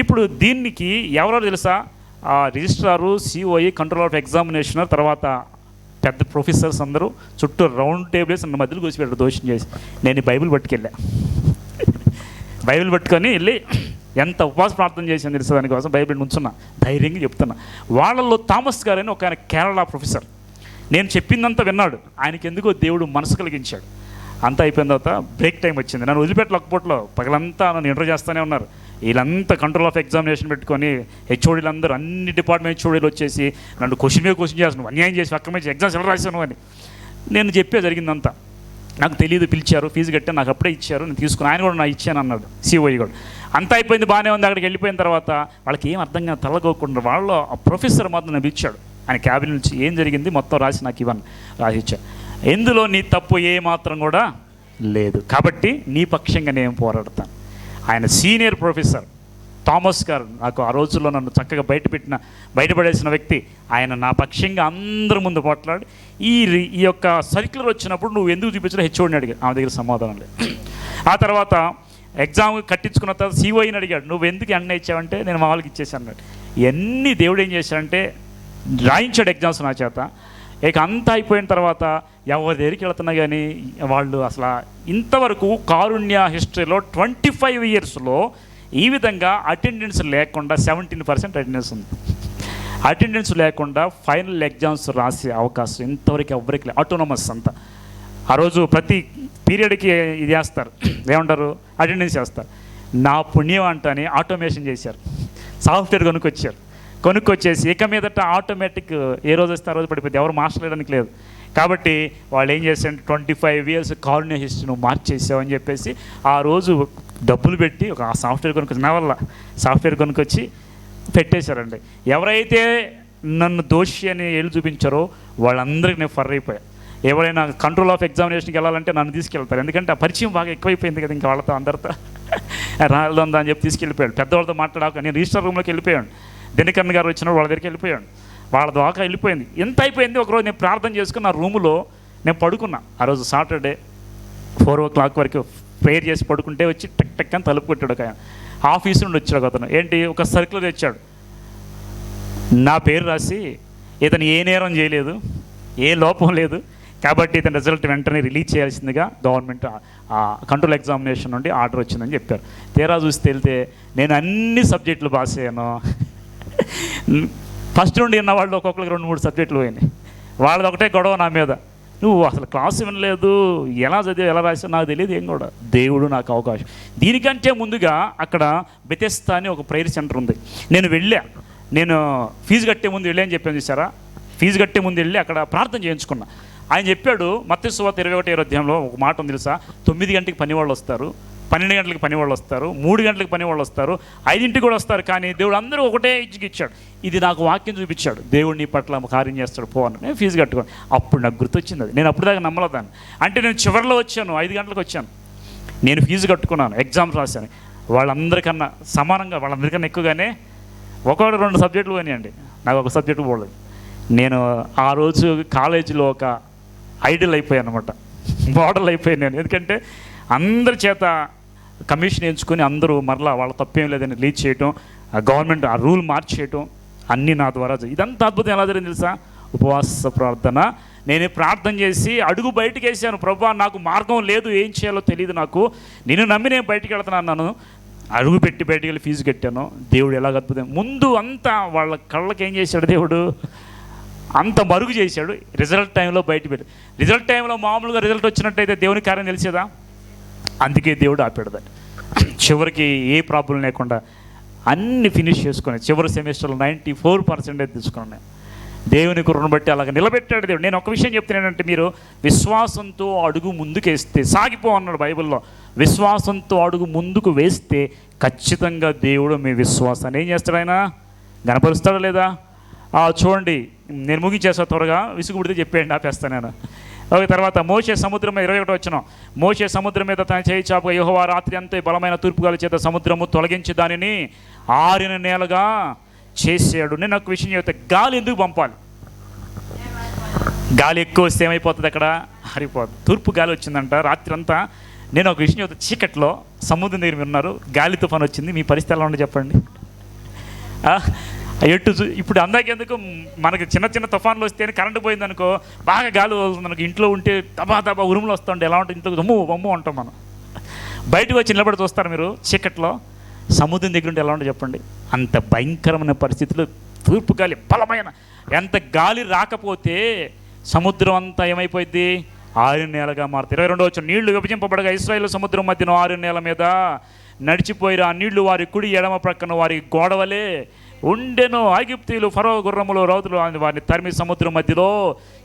ఇప్పుడు దీనికి ఎవరో తెలుసా, రిజిస్ట్రారు, సిఓఈ, కంట్రోల్ ఆఫ్ ఎగ్జామినేషనర్, తర్వాత పెద్ద ప్రొఫెసర్స్ అందరూ చుట్టూ రౌండ్ టేబుల్స్ నన్ను మధ్యలో కూర్చోబెట్టారు దోషం చేసి. నేను బైబిల్ పట్టుకెళ్ళా, బైబిల్ పట్టుకొని వెళ్ళి ఎంత ఉపవాస ప్రార్థన చేశాను తెలుసు, దానికోసం బైబిల్ నుంచున్నా, ధైర్యంగా చెప్తున్నా. వాళ్ళల్లో థామస్ గారు అని ఒక ఆయన కేరళ ప్రొఫెసర్, నేను చెప్పిందంతా విన్నాడు, ఆయనకి ఎందుకో దేవుడు మనసు కలిగించాడు. అంతా అయిపోయిన తర్వాత బ్రేక్ టైం వచ్చింది, నన్ను వదిలిపెట్టలేకపోట్లో పగలంతా నన్ను ఇంటర్వ్యూ చేస్తూనే ఉన్నారు. వీళ్ళంతా కంట్రోల్ ఆఫ్ ఎగ్జామినేషన్ పెట్టుకొని హెచ్ఓడీలు అందరూ, అన్ని డిపార్ట్మెంట్ హెచ్ఓడీలు వచ్చేసి నన్ను క్వశ్చన్ మీద క్వశ్చన్ చేస్తున్నాను, అన్యాయం చేసి అక్కడ ఎగ్జామ్స్ ఎలా రాశాను అని. నేను చెప్పే జరిగిందంతా, నాకు తెలియదు, పిలిచారు, ఫీజు కట్టాను, నాకు అప్పుడే ఇచ్చారు, నేను తీసుకుని, ఆయన కూడా నాకు ఇచ్చాను అన్నాడు సిఓఈ కూడా. అంతా అయిపోయింది, బాగానే ఉంది. అక్కడికి వెళ్ళిపోయిన తర్వాత వాళ్ళకి ఏం అర్థం కాదు, తలగోకుండా వాళ్ళు ఆ ప్రొఫెసర్ మాత్రం నన్ను ఇచ్చాడు, ఆయన క్యాబిన్ నుంచి ఏం జరిగింది మొత్తం రాసి నాకు ఇవ్వను రాసి ఇచ్చాడు. ఎందులో నీ తప్పు ఏ మాత్రం కూడా లేదు, కాబట్టి నీ పక్షంగా నేను పోరాడతాను. ఆయన సీనియర్ ప్రొఫెసర్ థామస్ గారు, నాకు ఆ రోజుల్లో నన్ను చక్కగా బయటపడేసిన వ్యక్తి, ఆయన నా పక్షంగా అందరి ముందు పోట్లాడి, ఈ యొక్క సర్క్యులర్ వచ్చినప్పుడు నువ్వు ఎందుకు చూపించడం హెచ్ఓడిని అడిగాడు, ఆమె దగ్గర సమాధానం లేదు. ఆ తర్వాత ఎగ్జామ్ కట్టించుకున్న తర్వాత సిఓఈని అడిగాడు, నువ్వు ఎందుకు అన్న ఇచ్చావంటే నేను మా వాళ్ళకి ఇచ్చేసాను అన్నాడు. ఇవన్నీ దేవుడు ఏం చేశాడంటే రాయించాడు ఎగ్జామ్స్ నా చేత. ఇక అంతా అయిపోయిన తర్వాత ఎవరి దగ్గరికి వెళ్తున్నా కానీ వాళ్ళు అసలు ఇంతవరకు కారుణ్య హిస్టరీలో 25 yearsలో ఈ విధంగా అటెండెన్స్ లేకుండా 17% అటెండెన్స్ ఉంది. అటెండెన్స్ లేకుండా ఫైనల్ ఎగ్జామ్స్ రాసే అవకాశం ఇంతవరకు ఎవరికి లేదు, ఆటోనమస్ అంతా. ఆ రోజు ప్రతి పీరియడ్కి ఇది చేస్తారు, ఏమంటారు, అటెండెన్స్ చేస్తారు. నా పుణ్యం అంటని ఆటోమేషన్ చేశారు, సాఫ్ట్వేర్ కొనుక్కొచ్చేసి ఇక మీదట ఆటోమేటిక్ ఏ రోజు వస్తే ఆ రోజు పడిపోయింది, ఎవరు మాస్టర్ వేయడానికి లేదు. కాబట్టి వాళ్ళు ఏం చేశారు, 25 years కారుణ్య హిస్టరీ నువ్వు మార్చేసావు అని చెప్పేసి ఆ రోజు డబ్బులు పెట్టి ఒక సాఫ్ట్వేర్ కొనుక్కొచ్చి, నా వల్ల సాఫ్ట్వేర్ కొనుక్కొచ్చి పెట్టేశారండి. ఎవరైతే నన్ను దోషి అని ఏళ్ళు చూపించారో వాళ్ళందరికీ నేను ఫర్ అయిపోయా. ఎవరైనా కంట్రోల్ ఆఫ్ ఎగ్జామినేషన్కి వెళ్ళాలంటే నన్ను తీసుకెళ్తారు, ఎందుకంటే ఆ పరిచయం బాగా ఎక్కువైపోయింది కదా, ఇంకా వాళ్ళతో అందరితో రాలేదా అని చెప్పి తీసుకెళ్ళిపోయాడు. పెద్దవాళ్ళతో మాట్లాడాక నేను రిజిస్టర్ రూమ్లోకి వెళ్ళిపోయాను, దినకరణ్ గారు వచ్చినప్పుడు వాళ్ళ దగ్గరికి వెళ్ళిపోయాడు, వాళ్ళ దాకా వెళ్ళిపోయింది. ఎంత అయిపోయింది, ఒకరోజు నేను ప్రార్థన చేసుకుని నా రూములో నేను పడుకున్నా. ఆ రోజు సాటర్డే 4 o'clock వరకు ప్రేయర్ చేసి పడుకుంటే వచ్చి టక్ టక్ అని తలుపు కొట్టాడు ఒక ఆయన. ఆఫీసు నుండి వచ్చాడు అతను, ఏంటి ఒక సర్క్యులర్ తెచ్చాడు, నా పేరు రాసి, ఇతను ఏ నేరం చేయలేదు, ఏ లోపం లేదు, కాబట్టి ఇతని రిజల్ట్ వెంటనే రిలీజ్ చేయాల్సిందిగా గవర్నమెంట్ కంట్రోల్ ఎగ్జామినేషన్ నుండి ఆర్డర్ వచ్చిందని చెప్పారు. తీరా చూసి వెళ్తే నేను అన్ని సబ్జెక్టులు పాస్ అయ్యాను. ఫస్ట్ నుండి ఉన్న వాళ్ళు ఒక్కొక్కరికి 2-3 సబ్జెక్టులు పోయినాయి. వాళ్ళది ఒకటే గొడవ నా మీద, నువ్వు అసలు క్లాసు వినలేదు, ఎలా చదివావు ఎలా రాసావు నాకు తెలియదు ఏం కూడా. దేవుడు నాకు అవకాశం. దీనికంటే ముందుగా అక్కడ బెతెస్దా అని ఒక ప్రేయర్ సెంటర్ ఉంది. నేను ఫీజు కట్టే ముందు వెళ్ళి అని చెప్పాను చూసారా, ఫీజు కట్టే ముందు వెళ్ళి అక్కడ ప్రార్థన చేయించుకున్నా. ఆయన చెప్పాడు మత్తయి సువార్త 21వ అధ్యాయంలో ఒక మాట ఉంది తెలుసా, 9 గంటలకు పని వాళ్ళు వస్తారు, 12 గంటలకు పని వాళ్ళు వస్తారు, 3 గంటలకు పని వాళ్ళు వస్తారు, 5ంటికి కూడా వస్తారు, కానీ దేవుడు అందరూ ఒకటే ఇచ్చాడు. ఇది నాకు వాక్యం చూపించాడు, దేవుడు నీ పట్ల కార్యం చేస్తాడు పో అని. నేను ఫీజు కట్టుకోను. అప్పుడు నాకు గుర్తొచ్చింది అది. నేను అప్పుడు దాకా నమ్మలేదాన్ని. అంటే నేను చివరిలో వచ్చాను, 5 గంటలకు వచ్చాను, నేను ఫీజు కట్టుకున్నాను, ఎగ్జామ్స్ రాశాను. వాళ్ళందరికన్నా సమానంగా వాళ్ళందరికన్నా ఎక్కువగానే 1-2 సబ్జెక్టులు పోయినాయండి, నాకు ఒక సబ్జెక్టు పోలేదు. నేను ఆ రోజు కాలేజీలో ఒక ఐడల్ అయిపోయాను అనమాట, మోడల్ అయిపోయాను నేను. ఎందుకంటే అందరి చేత కమిషన్ ఎంచుకొని అందరూ మరలా వాళ్ళ తప్పేం లేదని రిలీజ్ చేయటం, గవర్నమెంట్ ఆ రూల్ మార్చేయటం అన్నీ నా ద్వారా. ఇదంతా అద్భుతం ఎలా జరిగింది తెలుసా, ఉపవాస ప్రార్థన. నేను ప్రార్థన చేసి అడుగు బయటకు వేసాను, ప్రభువా నాకు మార్గం లేదు, ఏం చేయాలో తెలియదు నాకు, నేను నమ్మి నేను బయటికి వెళ్తున్నాను. అడుగు పెట్టి బయటికి వెళ్ళి ఫీజు కట్టాను. దేవుడు ఎలాగ అద్భుతం, ముందు అంతా వాళ్ళ కళ్ళకి ఏం చేశాడు దేవుడు, అంత మరుగు చేశాడు. రిజల్ట్ టైంలో బయట పెట్టి, రిజల్ట్ టైంలో మామూలుగా రిజల్ట్ వచ్చినట్టయితే దేవుని కార్యం తెలిసేదా, అందుకే దేవుడు ఆపాడు దాన్ని. చివరికి ఏ ప్రాబ్లం లేకుండా అన్ని ఫినిష్ చేసుకొని చివరి సెమిస్టర్లో 94% తీసుకున్నాను. దేవుని కృపను బట్టి అలాగ నిలబెట్టాడు దేవుడు. నేను ఒక విషయం చెప్తున్నానంటే, మీరు విశ్వాసంతో అడుగు ముందుకు వేస్తే సాగిపో అన్నాడు బైబిల్లో. విశ్వాసంతో అడుగు ముందుకు వేస్తే ఖచ్చితంగా దేవుడు మీ విశ్వాసాన్ని ఏం చేస్తాడు, ఆయన గణపరుస్తాడా లేదా. చూడండి, నేను ముగించేస్తా త్వరగా, విసుగుబడితే చెప్పేయండి ఆపేస్తాను నేను. ఓకే, తర్వాత మోషే సముద్రం మీద 21 వచ్చినాం. మోషే సముద్రం మీద తన చేయి చాపుగా యెహోవా రాత్రి అంతా బలమైన తూర్పుగాలి చేత సముద్రము తొలగించి దానిని ఆరిన నేలగా చేసాడు. నేను ఒక విషయం చెప్తే, గాలి ఎందుకు పంపాలి? గాలి ఎక్కువ వస్తే ఏమైపోతుంది, అక్కడ ఆరిపోతుంది. తూర్పు గాలి వచ్చిందంట రాత్రి అంతా. నేను ఒక విషయం చెప్తే, చీకట్లో సముద్రం దగ్గర ఉన్నారు, గాలి తుఫాను వచ్చింది, మీ పరిస్థితి ఎలా ఉండి చెప్పండి. ఇప్పుడు అందాకెందుకు, మనకి చిన్న చిన్న తుఫాన్లు వస్తేనే కరెంటు పోయిందనుకో, బాగా గాలి వస్తుంది మనకు, ఇంట్లో ఉంటే తబా ఉరుములు వస్తుంటే ఎలా ఉంటుంది, ఇంట్లో వమ్ము అంటాం మనం. బయటకు వచ్చి నిలబడి చూస్తారు మీరు చీకట్లో, సముద్రం దగ్గర ఉంటే ఎలా ఉంటుంది చెప్పండి. అంత భయంకరమైన పరిస్థితులు, తూర్పు గాలి బలమైన, ఎంత గాలి రాకపోతే సముద్రం అంతా ఏమైపోయింది, ఆరిన నేలగా మారుతుంది. 22 వచ్చిన నీళ్లు విభజింపబడగా ఇశ్రాయేలు సముద్రం మధ్యన ఆరిన నేల మీద నడిచిపోయిన ఆ నీళ్లు వారి కుడి ఎడమ ప్రక్కన వారి గోడవలే ఉండెను. ఐగుప్తీయులు ఫరో గుర్రములు రౌతులు వారిని తరిమి సముద్రం మధ్యలో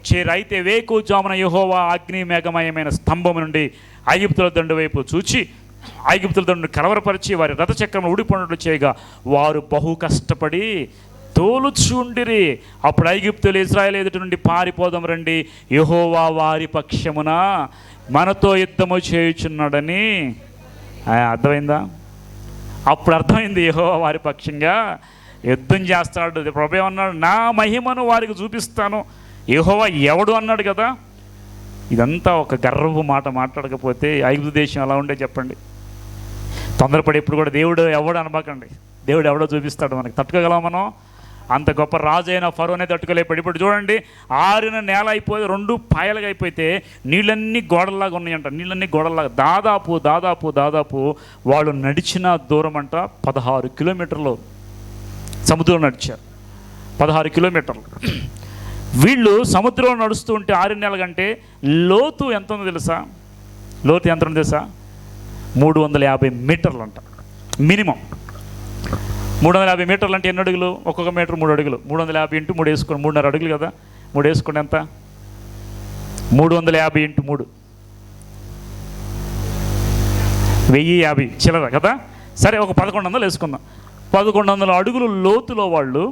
చేరైతే వేకుజామున యెహోవా అగ్ని మేఘమయమైన స్తంభం నుండి ఐగుప్తుల దండు వైపు చూచి ఐగుప్తుల దండును కలవరపరిచి వారి రథచక్రం ఊడిపోయినట్లు చేయగా వారు బహు కష్టపడి తోలుచుండిరి. అప్పుడు ఐగుప్తులు ఇశ్రాయేలు ఎదుటి నుండి పారిపోదాం రండి, యెహోవా వారి పక్షమున మనతో యుద్ధము చేయుచున్నాడని. అర్థమైందా? అప్పుడు అర్థమైంది, యెహోవా వారి పక్షంగా యుద్ధం చేస్తాడు. ప్రభు ఏమన్నాడు, నా మహిమను వారికి చూపిస్తాను. యెహోవా ఎవడు అన్నాడు కదా. ఇదంతా ఒక గర్వపు మాట మాట్లాడకపోతే ఐగుప్తు దేశం ఎలా ఉండే చెప్పండి. తొందరపడి ఎప్పుడు కూడా దేవుడు ఎవడు అనబాకండి, దేవుడు ఎవడో చూపిస్తాడు మనకి. తట్టుకోగలం మనం? అంత గొప్ప రాజు అయిన ఫరోనే తట్టుకోలేపాడు. ఇప్పుడు చూడండి, ఆరిన నేల అయిపోయి 2 పాయలుగా అయిపోతే నీళ్ళన్నీ గోడల్లాగా ఉన్నాయంట. నీళ్ళన్నీ గోడల్లాగా దాదాపు వాళ్ళు నడిచిన దూరం అంట 16 కిలోమీటర్లు సముద్రం నడిచారు. 16 కిలోమీటర్లు. వీళ్ళు సముద్రంలో నడుస్తూ ఉంటే 6 నెలల కంటే లోతు ఎంత ఉందో తెలుసా? లోతు ఎంత ఉందో తెలుసా? 350 మీటర్లు అంట మినిమం. 350 మీటర్లు అంటే ఎన్ని అడుగులు? ఒక్కొక్క మీటర్ 3 అడుగులు. 350 ఇంటూ 3 వేసుకోండి, 3.5 అడుగులు కదా. 3 వేసుకోండి, ఎంత? 350 ఇంటూ 3 1050 చిల్లర కదా. సరే, ఒక 1100 వేసుకుందాం. 1100 అడుగులు లోతులో వాళ్ళు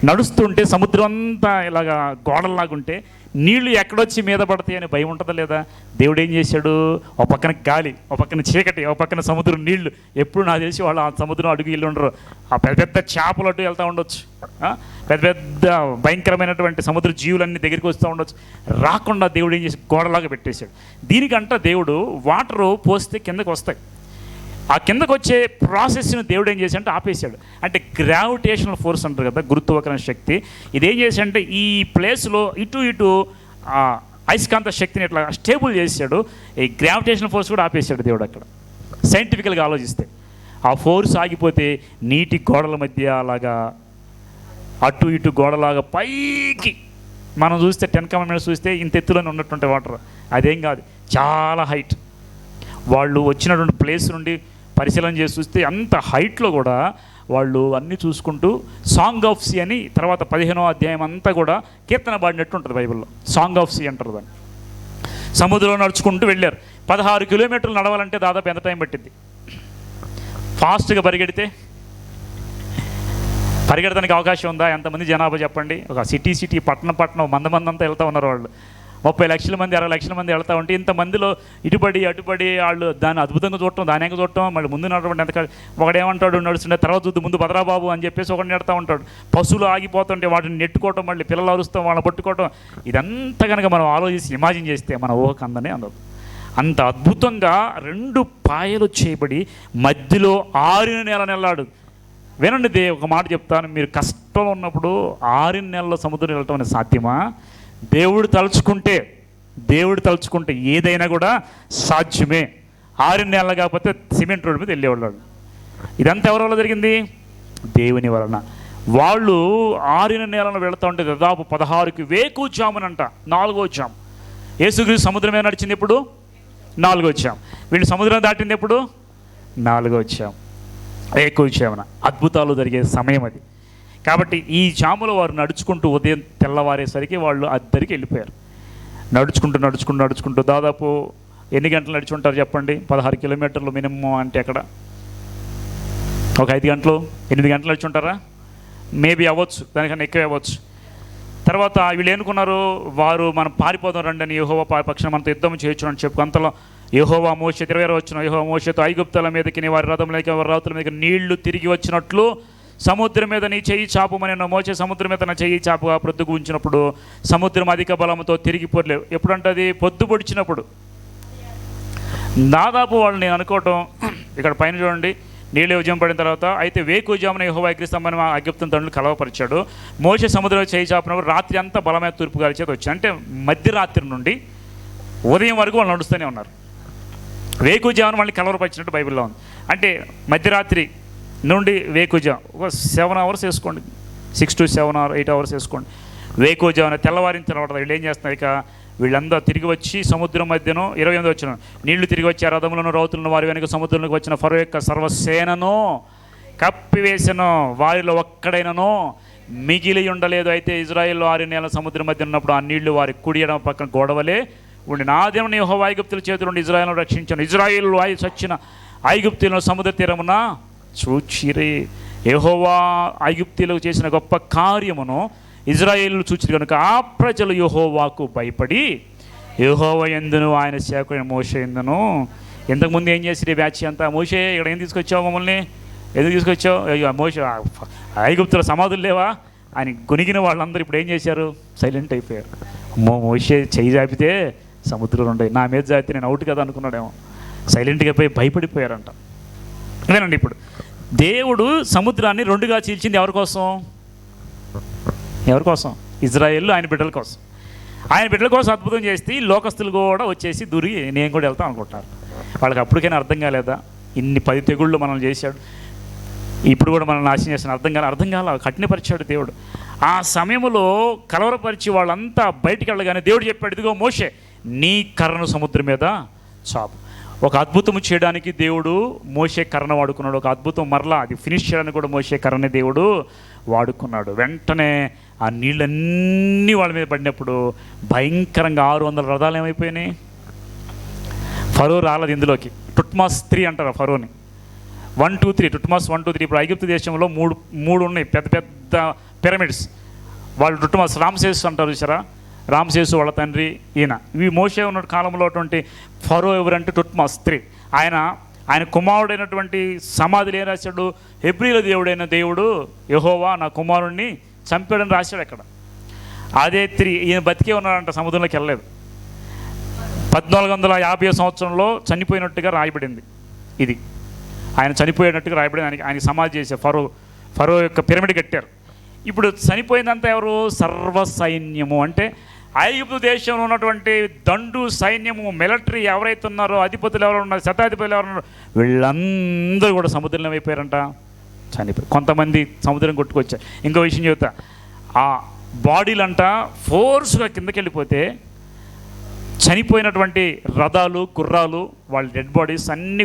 నడుస్తుంటే సముద్రం అంతా ఇలాగా గోడల్లాగుంటే నీళ్లు ఎక్కడొచ్చి మీద పడతాయి అని భయం ఉంటుందా లేదా? దేవుడు ఏం చేశాడు, ఒక పక్కన గాలి, ఒక పక్కన చీకటి, ఒక పక్కన సముద్రం నీళ్లు. ఎప్పుడు నాకు తెలిసి వాళ్ళు ఆ సముద్రం అడుగు వెళ్ళి ఉండరు. ఆ పెద్ద పెద్ద చేపలు అటు వెళ్తూ ఉండొచ్చు, పెద్ద పెద్ద భయంకరమైనటువంటి సముద్ర జీవులన్నీ దగ్గరికి వస్తూ ఉండొచ్చు. రాకుండా దేవుడు ఏం చేసి గోడలాగా పెట్టేశాడు. దీనికంట దేవుడు వాటరు పోస్తే కిందకు వస్తాయి. ఆ కిందకు వచ్చే ప్రాసెస్ని దేవుడు ఏం చేశాడంటే ఆపేశాడు. అంటే గ్రావిటేషనల్ ఫోర్స్ అంటారు కదా, గురుత్వాకర్షణ శక్తి. ఇదేం చేశాడంటే ఈ ప్లేస్లో ఇటు అయస్కాంత శక్తిని ఇట్లా స్టేబుల్ చేశాడు. ఈ గ్రావిటేషన్ ఫోర్స్ కూడా ఆపేశాడు దేవుడు అక్కడ. సైంటిఫికల్గా ఆలోచిస్తే ఆ ఫోర్స్ ఆగిపోతే నీటి గోడల మధ్య అలాగా అటు ఇటు గోడలాగా పైకి మనం చూస్తే 10 కమిట్మెంట్స్ చూస్తే ఇంత ఎత్తులోనే ఉన్నటువంటి వాటర్, అదేం కాదు, చాలా హైట్. వాళ్ళు వచ్చినటువంటి ప్లేస్ నుండి పరిశీలన చేసి చూస్తే అంత హైట్లో కూడా వాళ్ళు అన్నీ చూసుకుంటూ సాంగ్ ఆఫ్ సీ అని తర్వాత 15వ అధ్యాయం అంతా కూడా కీర్తన పాడినట్టు ఉంటుంది బైబిల్లో. సాంగ్ ఆఫ్ సీ అంటారు దాన్ని. సముద్రంలో నడుచుకుంటూ వెళ్ళారు. 16 కిలోమీటర్లు నడవాలంటే దాదాపు ఎంత టైం పట్టింది? ఫాస్ట్గా పరిగెడటానికి అవకాశం ఉందా? ఎంతమంది జనాభా చెప్పండి. ఒక సిటీ పట్టణం మంది అంతా వెళ్తూ ఉన్నారు. వాళ్ళు 30 లక్షల మంది 60 లక్షల మంది వెళ్తూ ఉంటే ఇంతమందిలో ఇటుపడి అటుపడి వాళ్ళు దాన్ని అద్భుతంగా చూడటం, దాని చూడటం, మళ్ళీ ముందు నడవడం ఎంత. ఒకడేమంటాడు నడుస్తుంటే తర్వాత చూద్దు ముందు భద్రాబాబు అని చెప్పేసి ఒకటి నెడతా ఉంటాడు. పశువులు ఆగిపోతుంటే వాటిని నెట్టుకోవటం, మళ్ళీ పిల్లలు అరుస్తాం వాళ్ళని పట్టుకోవటం. ఇదంతా కనుక మనం ఆలోచించి ఇమాజిన్ చేస్తే మన ఊహకు అందనే అందదు. అంత అద్భుతంగా 2 పాయలు చేయబడి మధ్యలో 6 నెలలు నెల్లాడు. వినండి, ఒక మాట చెప్తాను. మీరు కష్టంలో ఉన్నప్పుడు 6 నెలల సముద్రం వెళ్ళటం అనేది సాధ్యమా? దేవుడు తలుచుకుంటే ఏదైనా కూడా సాధ్యమే. 6 నెలలు కాకపోతే సిమెంట్ రోడ్డు మీద వెళ్ళేవాళ్ళు. ఇదంతా ఎవరి వల్ల జరిగింది? దేవుని వలన. వాళ్ళు 6 నెలలను వెళుతూ ఉంటే దాదాపు 16కి వేకుజామునంట, 4వ జాము. యేసుక్రీస్తు సముద్రం మీద నడిచింది ఎప్పుడు? 4వ జాము. వీళ్ళు సముద్రం దాటింది ఎప్పుడు? 4వ జాము. వేకుజామున అద్భుతాలు జరిగే సమయం అది. కాబట్టి ఈ జాములో వారు నడుచుకుంటూ ఉదయం తెల్లవారేసరికి వాళ్ళు అద్దరికి వెళ్ళిపోయారు. నడుచుకుంటూ దాదాపు ఎన్ని గంటలు నడిచి ఉంటారు చెప్పండి? 16 కిలోమీటర్లు మినిమం అంటే అక్కడ ఒక 5 గంటలు 8 గంటలు నడిచి ఉంటారా? మేబీ అవ్వచ్చు, దానికన్నా ఎక్కువ అవ్వచ్చు. తర్వాత వీళ్ళు ఏనుకున్నారు, వారు మనం పారిపోదాం రండి అని యెహోవా పక్షాన మనతో యుద్ధం చేయొచ్చు అని చెప్పు. అంతలో యెహోవా మోషే 20 వచ్చిన యెహోవా మోషేతో ఐగుప్తుల మీదకి వారి రథములకి వారి రౌతుల మీదకి నీళ్లు తిరిగి వచ్చినట్లు సముద్రం మీద నీ చెయ్యి చాపుమని మోషే సముద్రం మీద నా చెయ్యి చాపుగా ప్రొద్దుకు ఉంచినప్పుడు సముద్రం అధిక బలంతో తిరిగి పొరలేవు. ఎప్పుడంటే అది పొద్దు పొడిచినప్పుడు. దాదాపు వాళ్ళు నేను అనుకోవటం ఇక్కడ పైన చూడండి, నీళ్ళు ఉద్యమం పడిన తర్వాత అయితే వేకుజామున యెహోవా అగ్నిస్తంభాన్ని ఐగుప్తు తండ్రులు కలవపరిచాడు. మోషే సముద్రంలో చేయి చాపినప్పుడు రాత్రి అంతా బలమైన తూర్పు గాలి చేత వచ్చింది. అంటే మధ్యరాత్రి నుండి ఉదయం వరకు వాళ్ళు నడుస్తూనే ఉన్నారు. వేకుజామున మళ్ళీ కలవరపరిచినట్టు బైబిల్లో ఉంది. అంటే మధ్యరాత్రి నుండి వేకుజాము ఒక 7 అవర్స్ వేసుకోండి, 6 to 7 or 8 అవర్స్ వేసుకోండి. వేకుజామున తెల్లవారిన తర్వాత వీళ్ళు ఏం చేస్తున్నారు, ఇక వీళ్ళందరూ తిరిగి వచ్చి సముద్రం మధ్యను 28 వచ్చిన నీళ్లు తిరిగి వచ్చి ఆ రథములను రౌతులను వారి వెనుక సముద్రంలోకి వచ్చిన ఫరో యొక్క సర్వసేనను కప్పివేసెను, వారిలో ఒక్కడైనను మిగిలి ఉండలేదు. అయితే ఇజ్రాయేల్లో 6 నెలల సముద్రం మధ్య ఉన్నప్పుడు ఆ నీళ్లు వారి కుడి ఎడమ పక్కన గోడవలే ఉండి నా దేవుని యెహోవా ఐగుప్తుల చేతుల నుండి ఇజ్రాయేలును రక్షించాను. ఇజ్రాయేలు చచ్చిన ఐగుప్తులను సముద్ర తీరమున చూచిరి. యెహోవా ఐగుప్తులకు చేసిన గొప్ప కార్యమును ఇజ్రాయేలు చూచిరి కనుక ఆ ప్రజలు యెహోవాకు భయపడి యెహోవా యందును ఆయన సేవకుడైన మోషే యందును. ఇంతకుముందు ఏం చేసిరి బ్యాచ్ అంతా, మోషే ఇక్కడ ఏం తీసుకొచ్చావు, మమ్మల్ని ఎందుకు తీసుకొచ్చావు, మోషే ఐగుప్తుల సమాధులు లేవా అని గొనిగిన వాళ్ళందరూ ఇప్పుడు ఏం చేశారు, సైలెంట్ అయిపోయారు. మోషే చెయ్యి జాపితే సముద్రంలో ఉంటాయి, నా మీద జాపితే నేను అవుట్ కదా అనుకున్నాడేమో, సైలెంట్గా పోయి భయపడిపోయారంట. అదేనండి, ఇప్పుడు దేవుడు సముద్రాన్ని 2గా చీల్చింది ఎవరి కోసం? ఇజ్రాయేలు ఆయన బిడ్డల కోసం. ఆయన బిడ్డల కోసం అద్భుతం చేస్తే లోకస్తులు కూడా వచ్చేసి దూరి నేను కూడా వెళ్తాం అనుకుంటున్నారు. వాళ్ళకి అప్పటికైనా అర్థం కాలేదా, ఇన్ని 10 తెగుళ్ళు మనల్ని చేశాడు, ఇప్పుడు కూడా మనల్ని నాశనం చేసిన అర్థం కాల కఠినపరిచాడు దేవుడు. ఆ సమయంలో కలవరపరిచి వాళ్ళంతా బయటికి వెళ్ళగానే దేవుడు చెప్పాడు, ఇదిగో మోషే నీ కర్రను సముద్రం మీద చాపు. ఒక అద్భుతం చేయడానికి దేవుడు మోషే కర్రను వాడుకున్నాడు. ఒక అద్భుతం మరలా అది ఫినిష్ చేయడానికి కూడా మోషే కర్రని దేవుడు వాడుకున్నాడు. వెంటనే ఆ నీళ్ళన్నీ వాళ్ళ మీద పడినప్పుడు భయంకరంగా 600 రథాలు ఏమైపోయినాయి. ఫరో రాలేదు ఇందులోకి. టుట్మాస్ 3 అంటారు ఫరోని. 1, 2, 3 టుట్మాస్ 1, 2, 3. ఇప్పుడు ఐగుప్తు దేశంలో మూడు ఉన్నాయి పెద్ద పెద్ద పిరమిడ్స్. వాళ్ళు టుట్మాస్ రామ్సేస్ అంటారు చూసారా, రామ్సేసు వాళ్ళ తండ్రి ఈయన. ఇవి మోషే ఉన్న కాలంలో అటువంటి ఫరో ఎవరంటే టుట్మాస్ 3. ఆయన కుమారుడైనటువంటి సమాధిలో ఏం రాశాడు, హెబ్రీల దేవుడైన దేవుడు యెహోవా నా కుమారుణ్ణి చంపాడని రాశాడు అక్కడ. అదే 3 ఈయన బతికే ఉన్నాడంట, సముద్రంలోకి వెళ్ళలేదు. 1450 సంవత్సరంలో చనిపోయినట్టుగా రాయబడింది. ఇది ఆయన చనిపోయినట్టుగా రాయబడింది. ఆయన సమాధి చేసే ఫరో యొక్క పిరమిడ్ కట్టారు. ఇప్పుడు చనిపోయిందంతా ఎవరు, సర్వ సైన్యము. అంటే ఐగుప్తు దేశంలో ఉన్నటువంటి దండు సైన్యము, మిలిటరీ ఎవరైతే ఉన్నారో, అధిపతులు ఎవరు ఉన్నారు, శతాధిపతులు ఎవరు ఉన్నారు, వీళ్ళందరూ కూడా సముద్రంలో అయిపోయారంట, చనిపోయి. కొంతమంది సముద్రం కొట్టుకొచ్చారు. ఇంకో విషయం చెబుతా, ఆ బాడీలంట ఫోర్స్గా కిందకి వెళ్ళిపోతే చనిపోయినటువంటి రథాలు, గుర్రాలు, వాళ్ళ డెడ్ బాడీస్ అన్నీ